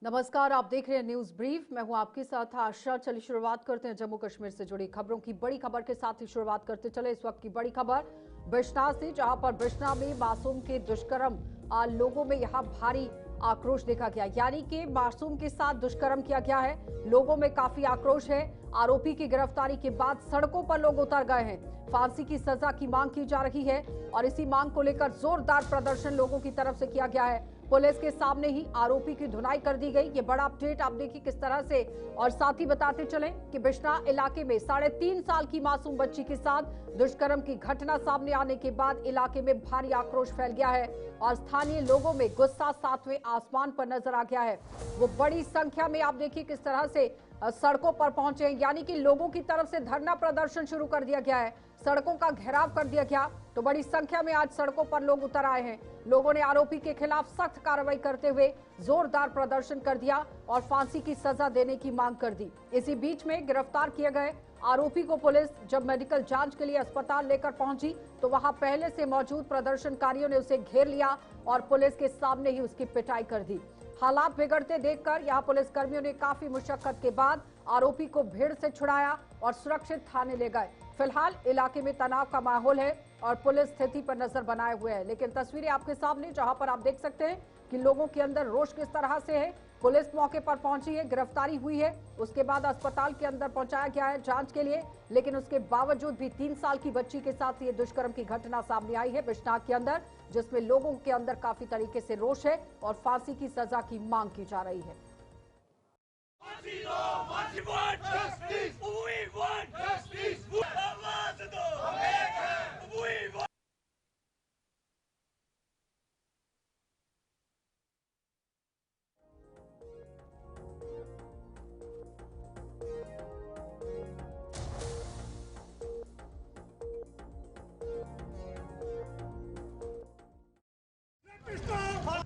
नमस्कार, आप देख रहे हैं न्यूज ब्रीफ। मैं हूं आपके साथ आशा। चलिए शुरुआत करते हैं जम्मू कश्मीर से जुड़ी खबरों की। बड़ी खबर के साथ ही शुरुआत करते चले इस वक्त की बड़ी खबर बिश्नाह से, जहां पर बिश्नाह में मासूम के दुष्कर्म लोगों में यहां भारी आक्रोश देखा गया। यानी कि मासूम के साथ दुष्कर्म किया गया है, लोगों में काफी आक्रोश है। आरोपी की गिरफ्तारी के बाद सड़कों पर लोग उतर गए हैं। फांसी की सजा की मांग की जा रही है और इसी मांग को लेकर जोरदार प्रदर्शन लोगों की तरफ से किया गया है। पुलिस के सामने ही आरोपी की धुनाई कर दी गई। ये बड़ा अपडेट आप देखिए किस तरह से। और साथ ही बताते चलें कि बिश्नाह इलाके में 3.5 साल की मासूम बच्ची के साथ दुष्कर्म की घटना सामने आने के बाद इलाके में भारी आक्रोश फैल गया है और स्थानीय लोगों में गुस्सा सातवें आसमान पर नजर आ गया है। वो बड़ी संख्या में आप देखिए किस तरह से सड़कों पर पहुंचे, यानी कि लोगों की तरफ से धरना प्रदर्शन शुरू कर दिया गया है, सड़कों का घेराव कर दिया गया। तो बड़ी संख्या में आज सड़कों पर लोग उतर आए हैं। लोगों ने आरोपी के खिलाफ सख्त कार्रवाई करते हुए जोरदार प्रदर्शन कर दिया और फांसी की सजा देने की मांग कर दी। इसी बीच में गिरफ्तार किए गए आरोपी को पुलिस जब मेडिकल जांच के लिए अस्पताल लेकर पहुंची तो वहां पहले से मौजूद प्रदर्शनकारियों ने उसे घेर लिया और पुलिस के सामने ही उसकी पिटाई कर दी। हालात बिगड़ते देखकर यहां पुलिस कर्मियों ने काफी मुशक्कत के बाद आरोपी को भीड़ से छुड़ाया और सुरक्षित थाने ले गए। फिलहाल इलाके में तनाव का माहौल है और पुलिस स्थिति पर नजर बनाए हुए है। लेकिन तस्वीरें आपके सामने, जहां पर आप देख सकते हैं कि लोगों के अंदर रोष किस तरह से है। पुलिस मौके पर पहुंची है, गिरफ्तारी हुई है, उसके बाद अस्पताल के अंदर पहुंचाया गया है जांच के लिए। लेकिन उसके बावजूद भी 3 साल की बच्ची के साथ ये दुष्कर्म की घटना सामने आई है बिश्नाह के अंदर, जिसमें लोगों के अंदर काफी तरीके से रोष है और फांसी की सजा की मांग की जा रही है।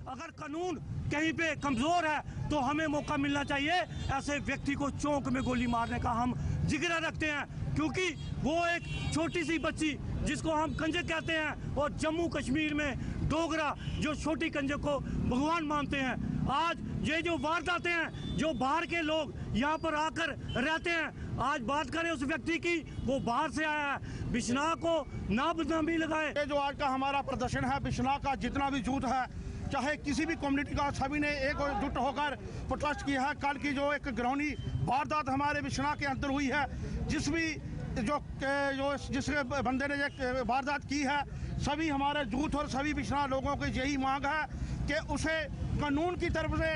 अगर कानून कहीं पे कमजोर है तो हमें मौका मिलना चाहिए ऐसे व्यक्ति को चौक में गोली मारने का। हम जिगरा रखते हैं क्योंकि वो एक छोटी सी बच्ची जिसको हम कंजक कहते हैं और जम्मू कश्मीर में डोगरा जो छोटी कंजक को भगवान मानते हैं, आज ये जो वारदातें हैं, जो बाहर के लोग यहाँ पर आकर रहते हैं, आज बात करें उस व्यक्ति की, वो बाहर से आया है, बिश्नाह को ना बदनामी लगाए। ये जो आज का हमारा प्रदर्शन है, बिश्नाह का जितना भी जूथ है, चाहे किसी भी कम्युनिटी का, सभी ने एक जुट होकर प्रोटेस्ट किया है। कल की जो एक घिनौनी वारदात हमारे बिश्नाह के अंदर हुई है, जिस बंदे ने ये वारदात की है, सभी हमारे जूथ और सभी बिश्नाह लोगों की यही मांग है कि उसे कानून की तरफ से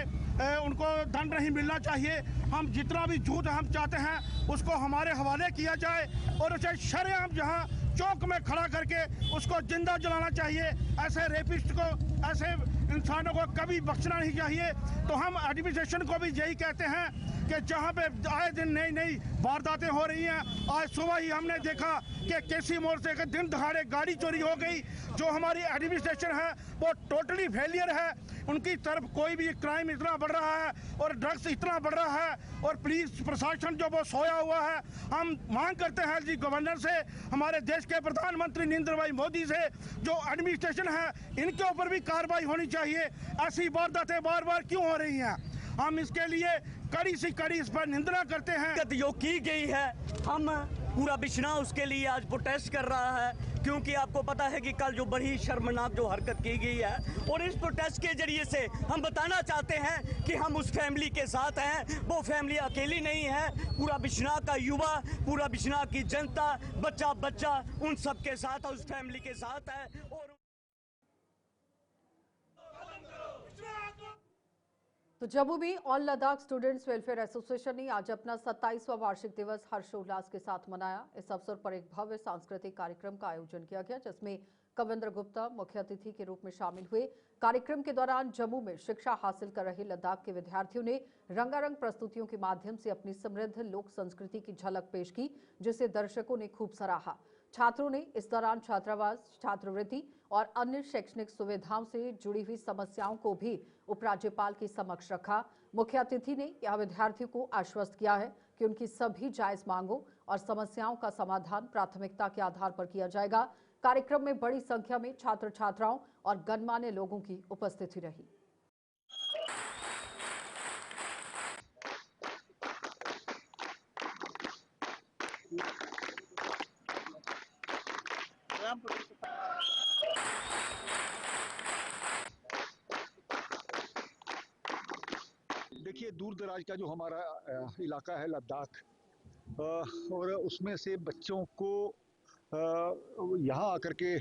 उनको दंड नहीं मिलना चाहिए। हम जितना भी झूठ हम चाहते हैं उसको हमारे हवाले किया जाए और उसे शरेआम जहां चौक में खड़ा करके उसको जिंदा जलाना चाहिए। ऐसे रेपिस्ट को, ऐसे इंसानों को कभी बख्शना नहीं चाहिए। तो हम एडमिनिस्ट्रेशन को भी यही कहते हैं कि जहां पे आए दिन नई नई वारदातें हो रही हैं, आज सुबह ही हमने देखा कि केसी मोड़ से दिन दहाड़े गाड़ी चोरी हो गई। जो हमारी एडमिनिस्ट्रेशन है वो टोटली फेलियर है, उनकी तरफ कोई भी क्राइम इतना बढ़ रहा है और ड्रग्स इतना बढ़ रहा है और पुलिस प्रशासन जो वो सोया हुआ है। हम मांग करते हैं जी गवर्नर से, हमारे देश के प्रधानमंत्री नरेंद्र भाई मोदी से, जो एडमिनिस्ट्रेशन है इनके ऊपर भी कार्रवाई होनी चाहिए। ऐसी वारदातें बार बार क्यों हो रही हैं? हम इसके लिए कड़ी से कड़ी इस पर निंदा करते हैं। जो की गई है, हम पूरा बिश्नाह उसके लिए आज प्रोटेस्ट कर रहा है, क्योंकि आपको पता है कि कल जो बड़ी शर्मनाक जो हरकत की गई है, और इस प्रोटेस्ट के जरिए से हम बताना चाहते हैं कि हम उस फैमिली के साथ हैं। वो फैमिली अकेली नहीं है, पूरा बिश्नाह का युवा, पूरा बिश्नाह की जनता, बच्चा बच्चा उन सब के साथ, उस फैमिली के साथ है। और तो जम्मू में all Ladakh students welfare association ने आज अपना 27वां वार्षिक दिवस हर्षोल्लास के साथ मनाया। इस अवसर पर एक भव्य सांस्कृतिक कार्यक्रम का आयोजन किया गया, जिसमें कविंद्र गुप्ता मुख्य अतिथि के रूप में शामिल हुए। कार्यक्रम के दौरान जम्मू में शिक्षा हासिल कर रहे लद्दाख के विद्यार्थियों ने रंगारंग प्रस्तुतियों के माध्यम से अपनी समृद्ध लोक संस्कृति की झलक पेश की, जिसे दर्शकों ने खूब सराहा। छात्रों ने इस दौरान छात्रावास, छात्रवृत्ति और अन्य शैक्षणिक सुविधाओं से जुड़ी हुई समस्याओं को भी उपराज्यपाल के समक्ष रखा। मुख्य अतिथि ने यह विद्यार्थियों को आश्वस्त किया है कि उनकी सभी जायज मांगों और समस्याओं का समाधान प्राथमिकता के आधार पर किया जाएगा। कार्यक्रम में बड़ी संख्या में छात्र छात्राओं और गणमान्य लोगों की उपस्थिति रही। देखिए, दूर दराज का जो हमारा इलाका है लद्दाख, और उसमें से बच्चों को यहाँ आकर के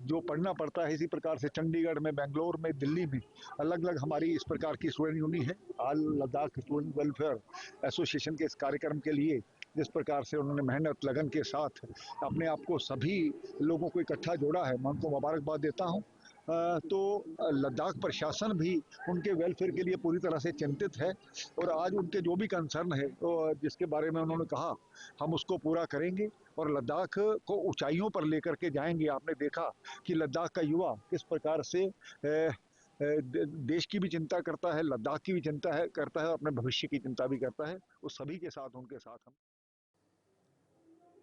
जो पढ़ना पड़ता है, इसी प्रकार से चंडीगढ़ में, बेंगलोर में, दिल्ली में अलग अलग हमारी इस प्रकार की स्टूडेंट यूनियन है। All Ladakh student welfare association के इस कार्यक्रम के लिए जिस प्रकार से उन्होंने मेहनत लगन के साथ अपने आप को सभी लोगों को इकट्ठा जोड़ा है, मैं उनको मुबारकबाद देता हूँ। तो लद्दाख प्रशासन भी उनके वेलफेयर के लिए पूरी तरह से चिंतित है, और आज उनके जो भी कंसर्न है तो जिसके बारे में उन्होंने कहा, हम उसको पूरा करेंगे और लद्दाख को ऊंचाइयों पर लेकर के जाएंगे। आपने देखा कि लद्दाख का युवा किस प्रकार से देश की भी चिंता करता है, लद्दाख की भी चिंता है करता है, अपने भविष्य की चिंता भी करता है। उस सभी के साथ, उनके साथ हम।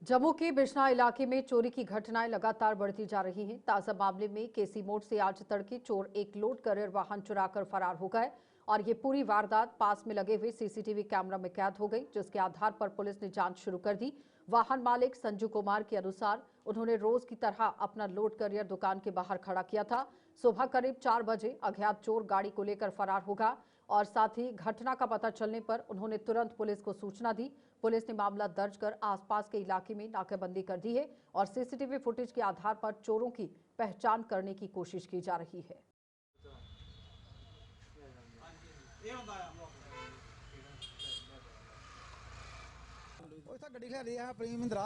जम्मू के बिश्ना इलाके में चोरी की घटनाएं लगातार बढ़ती जा रही हैं। ताजा मामले में केसी मोड़ से आज तड़के चोर एक लोड कैरियर वाहन चुराकर फरार हो गए और ये पूरी वारदात पास में लगे हुए सीसीटीवी कैमरा में कैद हो गई, जिसके आधार पर पुलिस ने जांच शुरू कर दी। वाहन मालिक संजू कुमार के अनुसार उन्होंने रोज की तरह अपना लोड कैरियर दुकान के बाहर खड़ा किया था। सुबह करीब 4 बजे अज्ञात चोर गाड़ी को लेकर फरार होगा और साथ ही घटना का पता चलने पर उन्होंने तुरंत पुलिस को सूचना दी। पुलिस ने मामला दर्ज कर आसपास के इलाके में नाकेबंदी कर दी है और सीसीटीवी फुटेज के आधार पर चोरों की पहचान करने की कोशिश की जा रही है। गड्डी खिलारी है अपनी महिंद्रा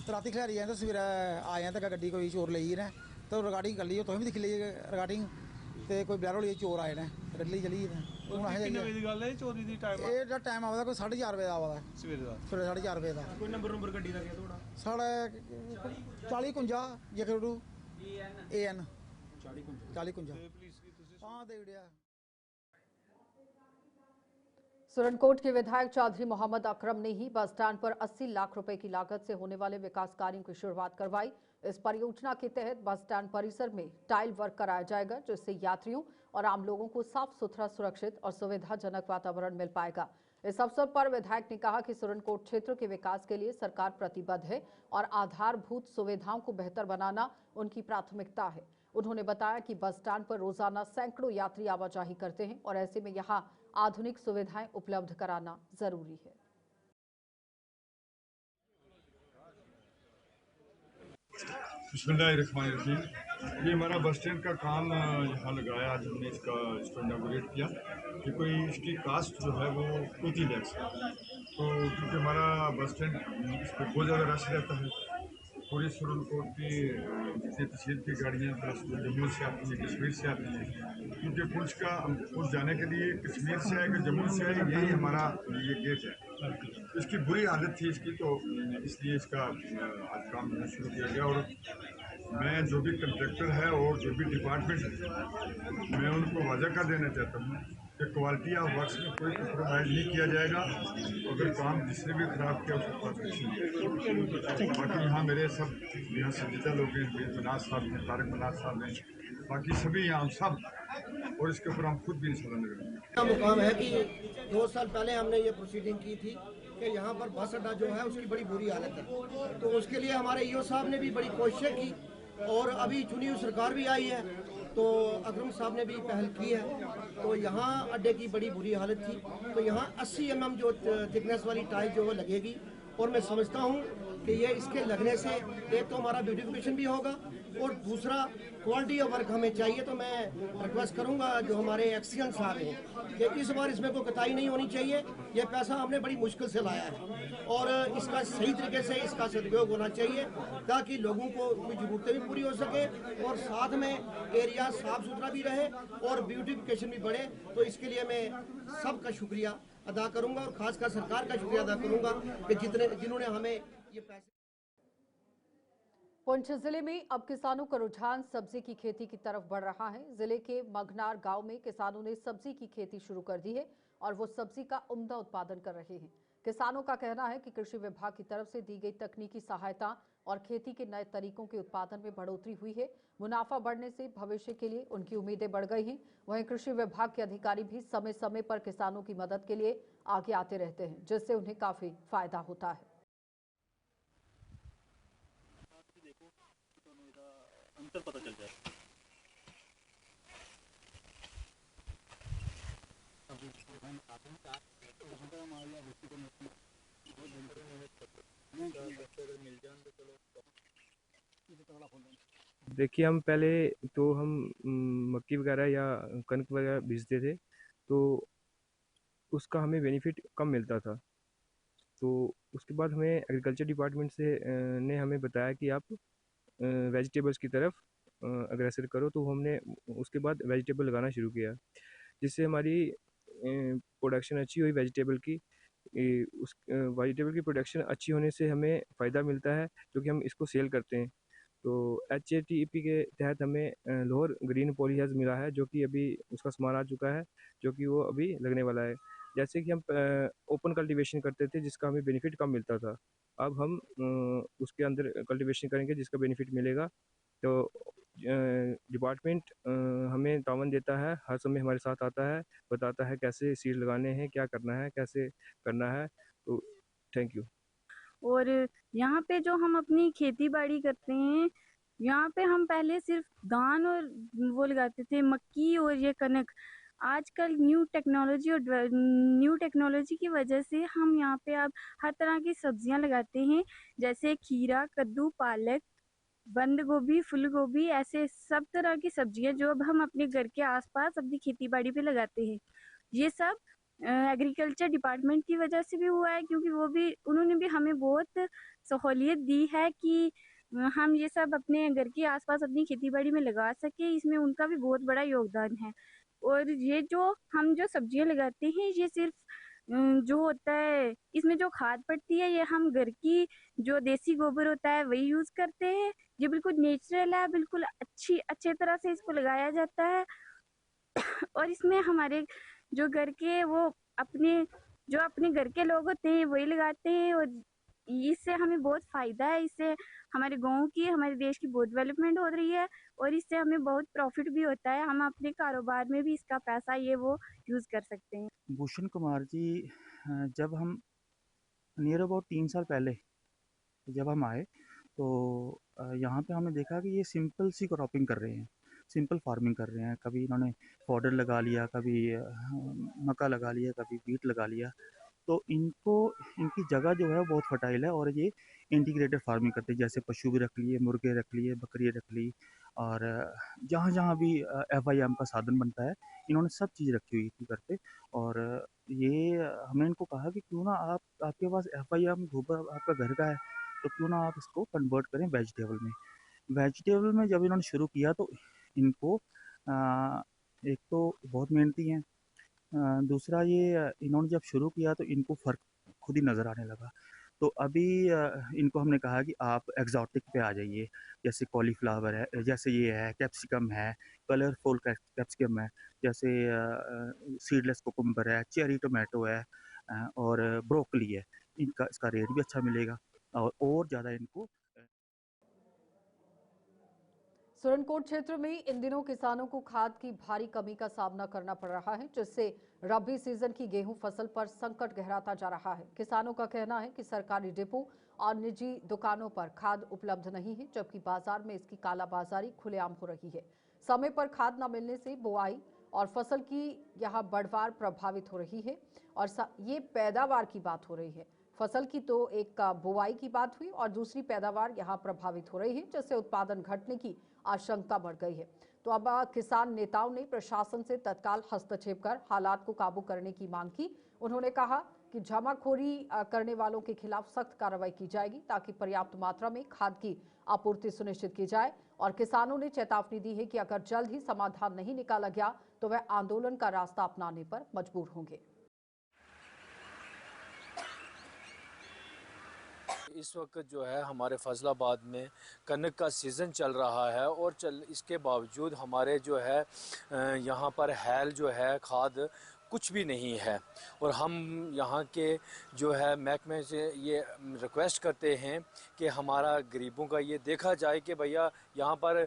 राती खिलारी है, तो सवेरे आए हैं तो गड्डी कोई चोर ली ने, तो रिगार्डिंग कर ली, तुम भी दिख ली रिगार्डिंग, तो कोई बलैरो लिए चोर आए ने, गड्डी चली टाइम आवा कोई 4:30 बजे आवा सवेरे 4:30 बजे का। कोई नंबर गड्डी का थोड़ा साढ़े 4051 जेकरू AN 4051 हाँ दे दिया। सुरनकोट के विधायक चौधरी मोहम्मद अकरम ने ही बस स्टैंड पर 80 लाख रुपए की लागत से होने वाले विकास कार्यों की शुरुआत करवाई। इस परियोजना के तहत बस स्टैंड परिसर में टाइल वर्क कराया जाएगा, जिससे यात्रियों और आम लोगों को साफ सुथरा, सुरक्षित और सुविधाजनक वातावरण मिल पाएगा। इस अवसर पर विधायक ने कहा कि सुरनकोट क्षेत्र के विकास के लिए सरकार प्रतिबद्ध है और आधारभूत सुविधाओं को बेहतर बनाना उनकी प्राथमिकता है। उन्होंने बताया कि बस स्टैंड पर रोजाना सैकड़ों यात्री आवाजाही करते हैं और ऐसे में यहाँ आधुनिक सुविधाएं उपलब्ध कराना जरूरी है। बिस्मिल्लाहिर्रहमानिर्रहीम। ये हमारा बस स्टैंड का काम यहाँ लगाया, आज हमने इसको इनॉग्रेट किया कि कोई इसकी कास्ट जो है वो 2-3 लाख है। तो क्योंकि हमारा बस स्टैंड इस पर बहुत ज़्यादा रश रहता है, पूरी सुरनकोट की जितनी तहसील की गाड़ियाँ प्लस जम्मू से आती हैं, कश्मीर से आती हैं, क्योंकि पुंछ जाने के लिए कश्मीर से आए कि जम्मू से आए, यही हमारा ये गेट है। इसकी बुरी हालत थी इसकी, तो इसलिए इसका आज काम शुरू किया गया। और मैं जो भी कंट्रैक्टर है और जो भी डिपार्टमेंट है, मैं उनको वादा कर देना चाहता हूँ कि क्वालिटी ऑफ वर्क्स में कोई कम्प्रोमाइज़ नहीं किया जाएगा। अगर काम जिसने भी खराब किया उसको परफेक्शन। बाकी यहाँ मेरे सब यहाँ संजीदा लोग हैं, मनाज साहब हैं, तारक मनाज साहब हैं, बाकी सभी यहाँ सब, और इसके ऊपर हम खुद भी इंशाल्लाह लगाएंगे। मुकाम है कि 2 साल पहले हमने ये प्रोसीडिंग की थी कि यहाँ पर बस अड्डा जो है उसकी बड़ी बुरी हालत है, तो उसके लिए हमारे ईओ साहब ने भी बड़ी कोशिशें की और अभी चुनी हुई सरकार भी आई है, तो अकरम साहब ने भी पहल की है। तो यहाँ अड्डे की बड़ी बुरी हालत थी, तो यहाँ 80 mm जो थिकनेस वाली टाइल जो है लगेगी, और मैं समझता हूँ कि ये इसके लगने से एक तो हमारा ब्यूटिफिकेशन भी होगा और दूसरा क्वालिटी ऑफ वर्क हमें चाहिए। तो मैं रिक्वेस्ट करूंगा जो हमारे एक्सीएन साहब हैं कि इस बार इसमें कोई कताई नहीं होनी चाहिए। ये पैसा हमने बड़ी मुश्किल से लाया है और इसका सही तरीके से इसका सदुपयोग होना चाहिए ताकि लोगों को उनकी ज़रूरतें भी पूरी हो सके और साथ में एरिया साफ सुथरा भी रहे और ब्यूटिफिकेशन भी बढ़े। तो इसके लिए मैं सबका शुक्रिया अदा करूंगा और खासकर सरकार का शुक्रिया अदा करूंगा कि जिन्होंने हमें ये पैसे। पुंछ जिले में अब किसानों का रुझान सब्जी की खेती की तरफ बढ़ रहा है। जिले के मगनार गांव में किसानों ने सब्जी की खेती शुरू कर दी है और वो सब्जी का उम्दा उत्पादन कर रहे हैं। किसानों का कहना है कि कृषि विभाग की तरफ से दी गई तकनीकी सहायता और खेती के नए तरीकों के उत्पादन में बढ़ोतरी हुई है। मुनाफा बढ़ने से भविष्य के लिए उनकी उम्मीदें बढ़ गई हैं। वहीं कृषि विभाग के अधिकारी भी समय समय पर किसानों की मदद के लिए आगे आते रहते हैं, जिससे उन्हें काफी फायदा होता है। अंतर पता चल जाए। देखिए हम पहले तो हम मक्की वगैरह या कनक वगैरह बीजते थे, तो उसका हमें बेनिफिट कम मिलता था। तो उसके बाद हमें एग्रीकल्चर डिपार्टमेंट से ने हमें बताया कि आप वेजिटेबल्स की तरफ अग्रसर करो, तो हमने उसके बाद वेजिटेबल लगाना शुरू किया, जिससे हमारी प्रोडक्शन अच्छी हुई वेजिटेबल की। उस वेजिटेबल की प्रोडक्शन अच्छी होने से हमें फ़ायदा मिलता है, क्योंकि हम इसको सेल करते हैं। तो HATEP के तहत हमें लोअर ग्रीन पॉलीहेज मिला है, जो कि अभी उसका सामान आ चुका है, जो कि वो अभी लगने वाला है। जैसे कि हम ओपन कल्टीवेशन करते थे, जिसका हमें बेनिफिट कम मिलता था। अब हम उसके अंदर कल्टीवेशन करेंगे, जिसका बेनिफिट मिलेगा। तो डिपार्टमेंट हमें तावन देता है, हर समय हमारे साथ आता है, बताता है कैसे सीड लगाने हैं, क्या करना है, कैसे करना है। तो थैंक यू। और यहाँ पे जो हम अपनी खेती बाड़ी करते हैं, यहाँ पे हम पहले सिर्फ धान और वो लगाते थे, मक्की और ये कनक। आजकल न्यू टेक्नोलॉजी की वजह से हम यहाँ पे अब हर तरह की सब्जियां लगाते हैं, जैसे खीरा, कद्दू, पालक, बंद गोभी, फूल गोभी, ऐसे सब तरह की सब्जियां जो अब हम अपने घर के आसपास अपनी खेती बाड़ी पे लगाते हैं। ये सब एग्रीकल्चर डिपार्टमेंट की वजह से भी हुआ है, क्योंकि उन्होंने भी हमें बहुत सहूलियत दी है कि हम ये सब अपने घर के आसपास अपनी खेती बाड़ी में लगा सके। इसमें उनका भी बहुत बड़ा योगदान है। और ये जो हम जो सब्जियां लगाते हैं, ये सिर्फ जो होता है इसमें जो खाद पड़ती है, ये हम घर की जो देसी गोबर होता है वही यूज करते हैं। ये बिल्कुल नेचुरल है, बिल्कुल अच्छे तरह से इसको लगाया जाता है। और इसमें हमारे जो घर के अपने घर के लोग होते हैं वही लगाते हैं, और इससे हमें बहुत फायदा है। इससे हमारे गांव की, हमारे देश की बहुत डेवलपमेंट हो रही है, और इससे हमें बहुत प्रॉफिट भी होता है। हम अपने कारोबार में भी इसका पैसा ये वो यूज कर सकते हैं। भूषण कुमार जी, जब हम नियर अबाउट 3 साल पहले जब हम आए, तो यहाँ पे हमने देखा कि ये सिंपल सी क्रॉपिंग कर रहे हैं, सिंपल फार्मिंग कर रहे हैं। कभी इन्होंने फॉडर लगा लिया, कभी मक्का लगा लिया, कभी वीट लगा लिया। तो इनकी जगह जो है वो बहुत फर्टाइल है, और ये इंटीग्रेटेड फार्मिंग करते हैं, जैसे पशु भी रख लिए, मुर्गे रख लिए, बकरी रख ली, और जहाँ जहाँ भी FIM का साधन बनता है, इन्होंने सब चीज़ रखी हुई थी घर पे। और ये हमने इनको कहा कि क्यों ना आपके पास FIM गोबर आपका घर का है, तो क्यों ना आप इसको कन्वर्ट करें वेजिटेबल में। वेजिटेबल में जब इन्होंने शुरू किया, तो इनको एक तो बहुत मेहनती हैं, दूसरा ये इन्होंने जब शुरू किया तो इनको फ़र्क खुद ही नज़र आने लगा। तो अभी इनको हमने कहा कि आप एक्जॉटिक पे आ जाइए, जैसे कॉलीफ्लावर है, जैसे ये है, कैप्सिकम है, कलरफुल कैप्सिकम है, जैसे सीडलेस कुकुम्बर है, चेरी टोमेटो है, और ब्रोकली है। इसका रेट भी अच्छा मिलेगा, और ज़्यादा इनको। सुरनकोट क्षेत्र में इन दिनों किसानों को खाद की भारी कमी का सामना करना पड़ रहा है, जिससे रबी सीजन की गेहूं फसल पर संकट गहराता जा रहा है। किसानों का कहना है कि सरकारी डिपो और निजी दुकानों पर खाद उपलब्ध नहीं है, जबकि बाजार में इसकी कालाबाजारी खुलेआम हो रही है। समय पर खाद न मिलने से बुआई और फसल की यहां बढ़वार प्रभावित हो रही है, और ये पैदावार की बात हो रही है। फसल की तो एक बुआई की बात हुई, और दूसरी पैदावार यहां प्रभावित हो रही है, जिससे उत्पादन घटने की आशंका बढ़ गई है। तो अब किसान नेताओं ने प्रशासन से तत्काल हस्तक्षेप कर हालात को काबू करने की मांग की। उन्होंने कहा कि जमाखोरी करने वालों के खिलाफ सख्त कार्रवाई की जाएगी, ताकि पर्याप्त मात्रा में खाद की आपूर्ति सुनिश्चित की जाए। और किसानों ने चेतावनी दी है कि अगर जल्द ही समाधान नहीं निकाला गया तो वह आंदोलन का रास्ता अपनाने पर मजबूर होंगे। इस वक्त जो है हमारे फैसलाबाद में कनक का सीज़न चल रहा है, और इसके बावजूद हमारे जो है यहाँ पर हैल जो है खाद कुछ भी नहीं है। और हम यहाँ के जो है महकमे से ये रिक्वेस्ट करते हैं कि हमारा गरीबों का ये देखा जाए कि भैया यहाँ पर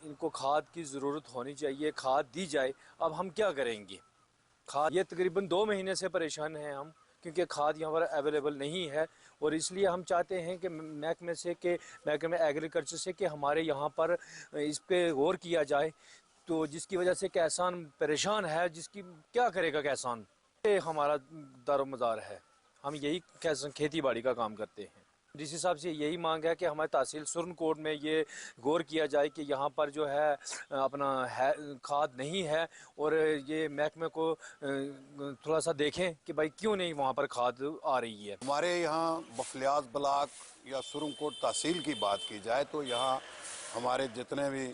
इनको खाद की ज़रूरत होनी चाहिए, खाद दी जाए। अब हम क्या करेंगे? खाद ये तकरीबन 2 महीने से परेशान हैं हम, क्योंकि खाद यहाँ पर अवेलेबल नहीं है। और इसलिए हम चाहते हैं कि महकमे एग्रीकल्चर से कि हमारे यहाँ पर इस पे गौर किया जाए, तो जिसकी वजह से किसान परेशान है, जिसकी क्या करेगा किसान। ये हमारा दारोमदार है, हम यही खेती बाड़ी का काम करते हैं। डीसी साहब से यही मांग है कि हमारे तहसील सुरनकोट में ये गौर किया जाए कि यहाँ पर जो है अपना खाद नहीं है, और ये महकमे को थोड़ा सा देखें कि भाई क्यों नहीं वहाँ पर खाद आ रही है। हमारे यहाँ बफलियाज ब्लॉक या सुरनकोट तहसील की बात की जाए तो यहाँ हमारे जितने भी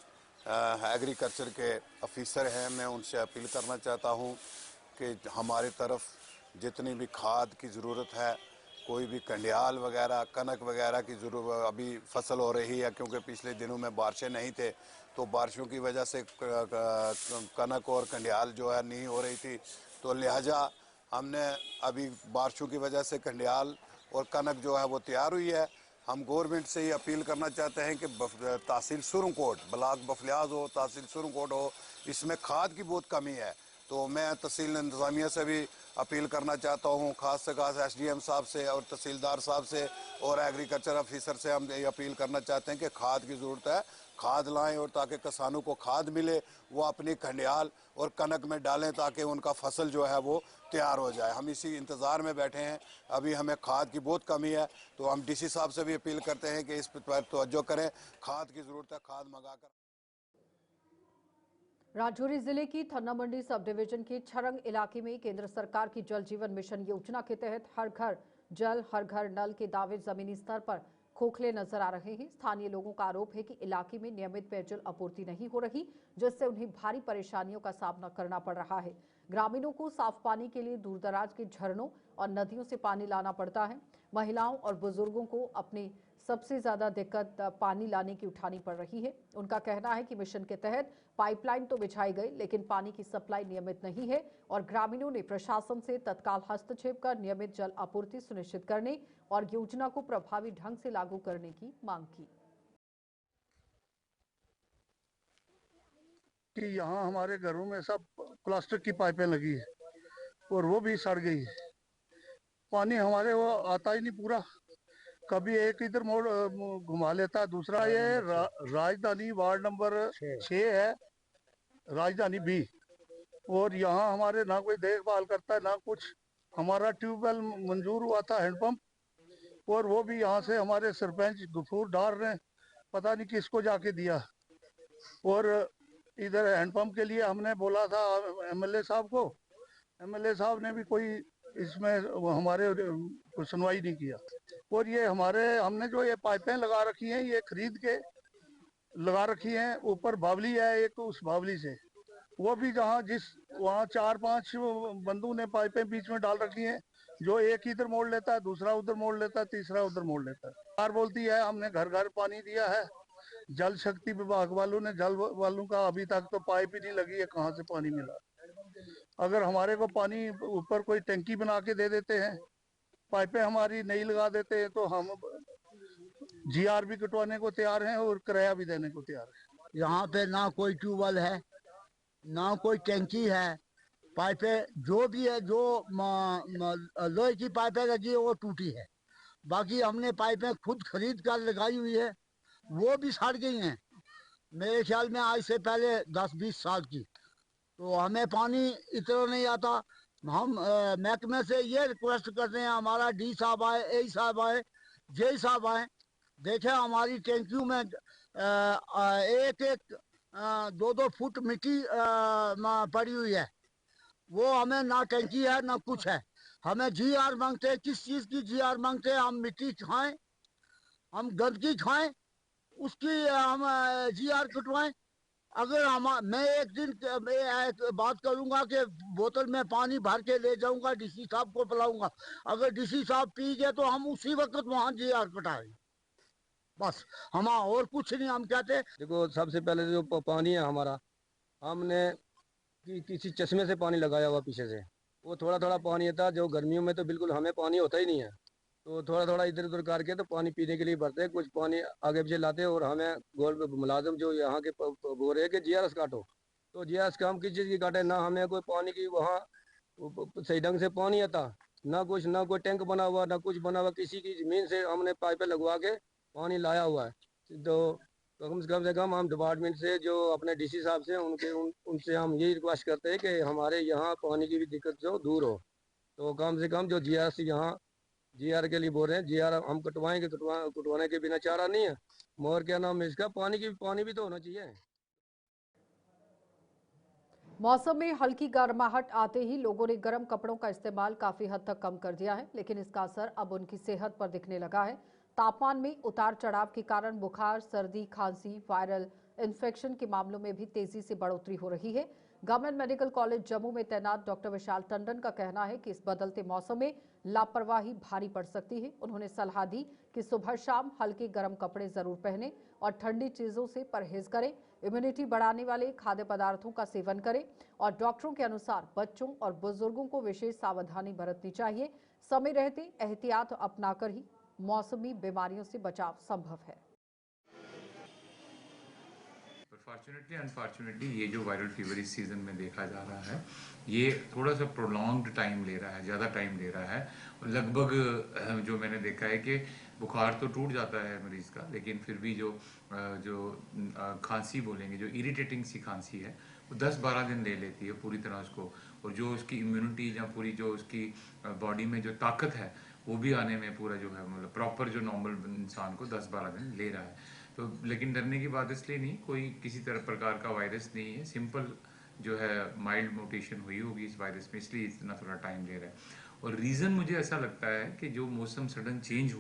एग्रीकल्चर के ऑफिसर हैं, मैं उनसे अपील करना चाहता हूँ कि हमारी तरफ जितनी भी खाद की ज़रूरत है, कोई भी कंडियाल वगैरह कनक वगैरह की ज़रूरत, अभी फसल हो रही है क्योंकि पिछले दिनों में बारिशें नहीं थे तो बारिशों की वजह से कनक और कंडियाल जो है नहीं हो रही थी, तो लिहाजा हमने अभी बारिशों की वजह से कंडियाल और कनक जो है वो तैयार हुई है। हम गवर्नमेंट से ये अपील करना चाहते हैं कि तहसील सुरनकोट ब्लॉक बफलियाज हो, तहसील सुरनकोट हो, इसमें खाद की बहुत कमी है। तो मैं तहसील इंतज़ामिया से भी अपील करना चाहता हूँ, ख़ास से खास SDM साहब से और तहसीलदार साहब से और एग्रीकल्चर ऑफिसर से हम ये अपील करना चाहते हैं कि खाद की ज़रूरत है, खाद लाएं और ताकि किसानों को खाद मिले, वो अपनी खंडियाल और कनक में डालें ताकि उनका फसल जो है वो तैयार हो जाए। हम इसी इंतज़ार में बैठे हैं, अभी हमें खाद की बहुत कमी है, तो हम DC साहब से भी अपील करते हैं कि इस पर तवज्जो करें, खाद की ज़रूरत है, खाद मंगा कर। राजौरी जिले की थन्ना मंडी सब डिवीजन के छरंग इलाके में केंद्र सरकार की जल जीवन मिशन योजना के तहत हर घर जल हर घर नल के दावे जमीनी स्तर पर खोखले नजर आ रहे हैं। स्थानीय लोगों का आरोप है कि इलाके में नियमित पेयजल आपूर्ति नहीं हो रही, जिससे उन्हें भारी परेशानियों का सामना करना पड़ रहा है। ग्रामीणों को साफ पानी के लिए दूरदराज के झरनों और नदियों से पानी लाना पड़ता है। महिलाओं और बुजुर्गों को अपनी सबसे ज्यादा दिक्कत पानी लाने की उठानी पड़ रही है। उनका कहना है कि मिशन के तहत पाइपलाइन तो बिछाई गई, लेकिन पानी की सप्लाई नियमित नहीं है और ग्रामीणों ने प्रशासन से तत्काल हस्तक्षेप कर नियमित जल आपूर्ति सुनिश्चित करने और योजना को प्रभावी ढंग से लागू करने की मांग की। कि यहाँ हमारे घरों में सब प्लास्टिक की पाइपें लगी है और वो भी सड़ गई है। पानी हमारे वो आता ही नहीं पूरा, कभी एक इधर मोड़ घुमा लेता है, दूसरा ये राजधानी वार्ड नंबर 6 है, राजधानी B, और यहाँ हमारे ना कोई देखभाल करता है ना कुछ। हमारा ट्यूबवेल मंजूर हुआ था हैंडपंप, और वो भी यहाँ से हमारे सरपंच गफूर डार ने पता नहीं किसको जाके दिया। और इधर हैंडपंप के लिए हमने बोला था MLA साहब को, MLA साहब ने भी कोई इसमें हमारे कोई सुनवाई नहीं किया। और ये हमने जो ये पाइपें लगा रखी हैं, ये खरीद के लगा रखी हैं। ऊपर बावली है एक, उस बावली से वो भी वहाँ 4-5 बंदों ने पाइपें बीच में डाल रखी हैं, जो एक इधर मोड़ लेता है, दूसरा उधर मोड़ लेता है, तीसरा उधर मोड़ लेता है। सरकार बोलती है हमने घर घर पानी दिया है, जल शक्ति विभाग वालों ने जल वालों का अभी तक तो पाइप ही नहीं लगी है, कहाँ से पानी मिला। अगर हमारे को पानी ऊपर कोई टंकी बना के दे देते हैं, पाइपें हमारी नहीं लगा देते हैं, तो हम GR भी कटवाने को तैयार हैं और किराया भी देने को तैयार है। यहाँ पे ना कोई ट्यूबवेल है, ना कोई टंकी है, पाइपें जो भी है, जो लोहे की पाइपें लगी है वो टूटी है। बाकी हमने पाइपें खुद खरीद कर लगाई हुई है, वो भी सड़ गई हैं। मेरे ख्याल में आज से पहले 10-20 साल की। तो हमें पानी इतना नहीं आता। हम महकमे से ये रिक्वेस्ट करते हैं, हमारा D साहब आए, A साहब आए, J साहब आए, देखें हमारी टैंकियों में 1-2 फुट मिट्टी पड़ी हुई है, वो हमें ना टैंकी है ना कुछ है। हमें GR मांगते हैं, किस चीज़ की GR मांगते हैं? हम मिट्टी खाएं, हम गंदगी खाएं, उसकी हम GR कटवाएं। अगर मैं एक दिन बात करूंगा कि बोतल में पानी भर के ले जाऊंगा, DC साहब को पिलाऊंगा, अगर DC साहब पी गए तो हम उसी वक्त वहाँ GR कटाएंगे, बस। हम और कुछ नहीं हम कहते। देखो, सबसे पहले जो पानी है हमारा, हमने किसी चश्मे से पानी लगाया हुआ पीछे से, वो थोड़ा थोड़ा पानी था, जो गर्मियों में तो बिल्कुल हमें पानी होता ही नहीं है, तो थोड़ा थोड़ा इधर उधर करके तो पानी पीने के लिए भरते हैं, कुछ पानी आगे पीछे लाते हैं। और हमें मुलाजिम जो यहाँ के बोल रहे हैं कि GRS काटो, तो GRS का हम किस चीज़ की काटे? ना हमें कोई पानी की वहाँ सही ढंग से पानी आता, ना कुछ, ना कोई टैंक बना हुआ, ना कुछ बना हुआ। किसी की ज़मीन से हमने पाइपें लगवा के पानी लाया हुआ है। तो कम से कम हम डिपार्टमेंट से जो अपने DC साहब से उनसे हम यही रिक्वेस्ट करते हैं कि हमारे यहाँ पानी की भी दिक्कत जो दूर हो। तो कम से कम जो जीआरसी यहाँ जीआर के लिए बोल रहे हैं, जीआर हम कटवाने के बिना चारा नहीं है। मगर क्या नाम है इसका, पानी भी तो होना चाहिए। मौसम में हल्की गर्माहट आते ही लोगों ने गर्म कपड़ों का इस्तेमाल काफी हद तक कम कर दिया है, लेकिन इसका असर अब उनकी सेहत पर दिखने लगा है। तापमान में उतार चढ़ाव के कारण बुखार, सर्दी, खांसी, वायरल इन्फेक्शन के मामलों में भी तेजी से बढ़ोतरी हो रही है। गवर्नमेंट मेडिकल कॉलेज जम्मू में तैनात डॉक्टर विशाल टंडन का कहना है कि इस बदलते मौसम में लापरवाही भारी पड़ सकती है। उन्होंने सलाह दी कि सुबह शाम हल्के गर्म कपड़े जरूर पहनें और ठंडी चीजों से परहेज करें। इम्यूनिटी बढ़ाने वाले खाद्य पदार्थों का सेवन करें और डॉक्टरों के अनुसार बच्चों और बुजुर्गों को विशेष सावधानी बरतनी चाहिए। समय रहते एहतियात अपनाकर ही मौसमी बीमारियों से बचाव संभव है। फॉर्चुनेटली अनफॉर्चुनेटली ये जो वायरल फीवर इस सीज़न में देखा जा रहा है, ये थोड़ा सा प्रोलॉन्ग्ड टाइम ले रहा है, ज़्यादा टाइम ले रहा है। लगभग जो मैंने देखा है कि बुखार तो टूट जाता है मरीज़ का, लेकिन फिर भी जो खांसी बोलेंगे, जो इरिटेटिंग सी खांसी है, वो 10-12 दिन ले लेती है पूरी तरह उसको। और जो उसकी इम्यूनिटी या पूरी जो उसकी बॉडी में जो ताकत है, वो भी आने में पूरा जो है मतलब प्रॉपर जो नॉर्मल इंसान को 10-12 दिन ले रहा है। तो लेकिन डरने की बात इसलिए नहीं, कोई किसी तरह प्रकार का वायरस नहीं है, सिंपल जो है माइल्ड म्यूटेशन हुई होगी इस वायरस में, इसलिए इतना थोड़ा टाइम ले रहा है। और रीज़न मुझे ऐसा लगता है कि जो मौसम सडनली चेंज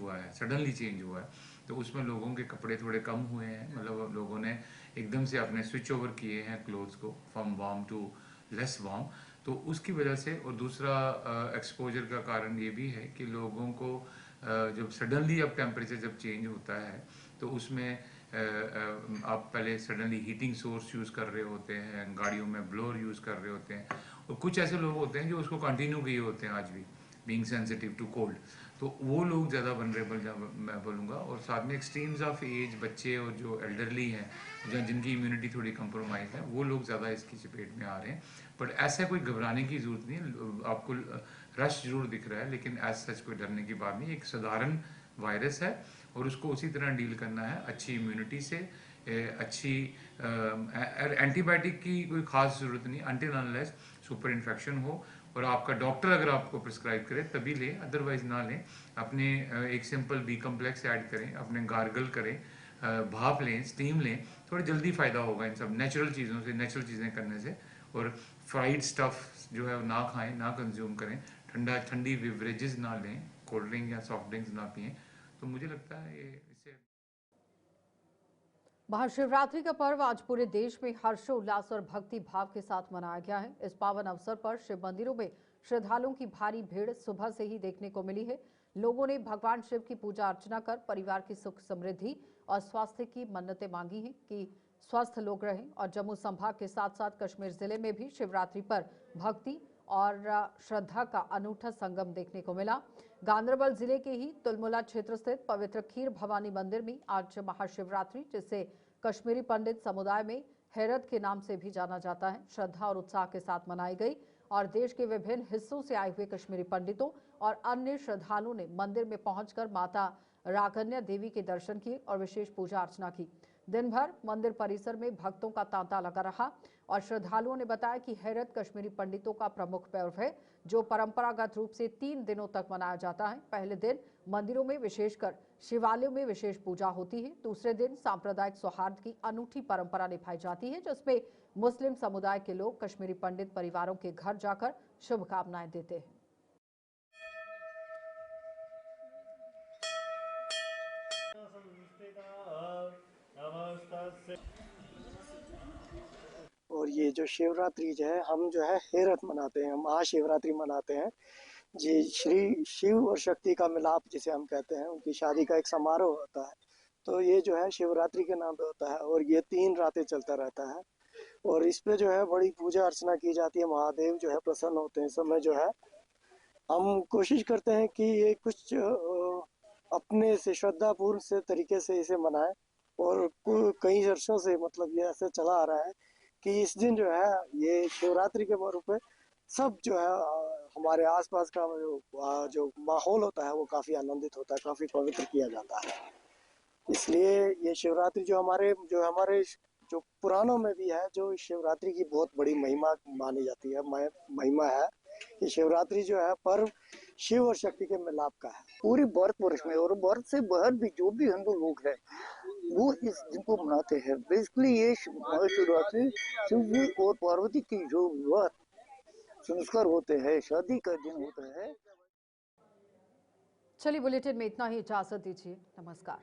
हुआ है, तो उसमें लोगों के कपड़े थोड़े कम हुए हैं। मतलब लोगों ने एकदम से अपने स्विच ओवर किए हैं क्लोथ्स को from warm to less warm, तो उसकी वजह से। और दूसरा एक्सपोजर का कारण ये भी है कि लोगों को जब सडनली अब टेम्परेचर जब चेंज होता है, तो उसमें आप पहले सडनली हीटिंग सोर्स यूज़ कर रहे होते हैं, गाड़ियों में ब्लोअर यूज़ कर रहे होते हैं, और कुछ ऐसे लोग होते हैं जो उसको कंटिन्यू किए होते हैं आज भी, बीइंग सेंसिटिव टू कोल्ड, तो वो लोग ज़्यादा वनरेबल मैं बोलूँगा। और साथ में एक्सट्रीम्स ऑफ एज, बच्चे और जो एल्डरली हैं, जिनकी इम्यूनिटी थोड़ी कंप्रोमाइज़ है, वो लोग ज़्यादा इसकी चपेट में आ रहे हैं। बट ऐसा कोई घबराने की ज़रूरत नहीं, आपको रश जरूर दिख रहा है, लेकिन एज सच कोई डरने की बात नहीं। एक साधारण वायरस है और उसको उसी तरह डील करना है, अच्छी इम्यूनिटी से, अच्छी एंटीबायोटिक की कोई ख़ास ज़रूरत नहीं अनटिल अनलेस सुपर इन्फेक्शन हो, और आपका डॉक्टर अगर आपको प्रिस्क्राइब करे तभी लें, अदरवाइज ना लें। अपने एक सिंपल बी कम्प्लेक्स ऐड करें, अपने गार्गल करें, भाप लें, स्टीम लें, थोड़ा जल्दी फ़ायदा होगा इन सब नेचुरल चीज़ों से, नेचुरल चीज़ें करने से। और फ्राइड स्टफ़ जो है वो ना खाएं, ना कंज्यूम करें, ठंडी बेवरेजेस ना लें, कोल्ड ड्रिंक या सॉफ्ट ड्रिंक्स ना पिएं। तो मुझे लगता है इससे। महाशिवरात्रि का पर्व आज पूरे देश में हर्षोल्लास और भक्ति भाव के साथ मनाया गया है। इस पावन अवसर पर शिव मंदिरों में श्रद्धालुओं की भारी भीड़ सुबह से ही देखने को मिली है। लोगों ने भगवान शिव की पूजा अर्चना कर परिवार की सुख समृद्धि और स्वास्थ्य की मन्नतें मांगी हैं कि स्वस्थ लोग रहें। और जम्मू संभाग के साथ साथ कश्मीर जिले में भी शिवरात्रि पर भक्ति और श्रद्धा का अनूठा संगम देखने को मिला। गांदरबल जिले के ही तुलमुला क्षेत्र स्थित पवित्र खीर भवानी मंदिर में आज महाशिवरात्रि, जिसे कश्मीरी पंडित समुदाय में हैरत के नाम से भी जाना जाता है, श्रद्धा और उत्साह के साथ मनाई गई। और देश के विभिन्न हिस्सों से आए हुए कश्मीरी पंडितों और अन्य श्रद्धालुओं ने मंदिर में पहुंचकर माता राकन्या देवी के दर्शन किए और विशेष पूजा अर्चना की। दिन भर मंदिर परिसर में भक्तों का तांता लगा रहा और श्रद्धालुओं ने बताया कि हैरत कश्मीरी पंडितों का प्रमुख पर्व है, जो परंपरागत रूप से 3 दिनों तक मनाया जाता है। पहले दिन मंदिरों में विशेषकर शिवालयों में विशेष पूजा होती है। दूसरे दिन सांप्रदायिक सौहार्द की अनूठी परंपरा निभाई जाती है, जिसमें मुस्लिम समुदाय के लोग कश्मीरी पंडित परिवारों के घर जाकर शुभकामनाएं देते हैं। और ये जो शिवरात्रि जो है, हम जो है हेरत मनाते हैं, महाशिवरात्रि मनाते हैं जी। श्री शिव और शक्ति का मिलाप जिसे हम कहते हैं, उनकी शादी का एक समारोह होता है। तो ये जो है शिवरात्रि के नाम पे होता है और ये 3 रातें चलता रहता है। और इस पे जो है बड़ी पूजा अर्चना की जाती है, महादेव जो है प्रसन्न होते हैं। इस समय जो है हम कोशिश करते हैं कि ये कुछ अपने से श्रद्धापूर्ण से तरीके से इसे मनाएं। और कई वर्षों से मतलब ये ऐसे चला आ रहा है कि इस दिन जो है ये शिवरात्रि के मौके पे सब जो है हमारे आसपास का जो माहौल होता है वो काफ़ी आनंदित होता है, काफ़ी पवित्र किया जाता है। इसलिए ये शिवरात्रि जो हमारे जो पुराणों में भी है, जो शिवरात्रि की बहुत बड़ी महिमा मानी जाती है, महिमा है ये शिवरात्रि जो है पर्व शिव और शक्ति के मिलाप का है पूरी भारतवर्ष में, और भारत से बाहर भी जो भी हिंदू लोग हैं वो इस दिन को मनाते हैं। बेसिकली ये महाशिवरात्रि शिव जी और पार्वती की जो विवाह संस्कार होते हैं, शादी का दिन होता है। चलिए बुलेटिन में इतना ही, इजाजत दीजिए, नमस्कार।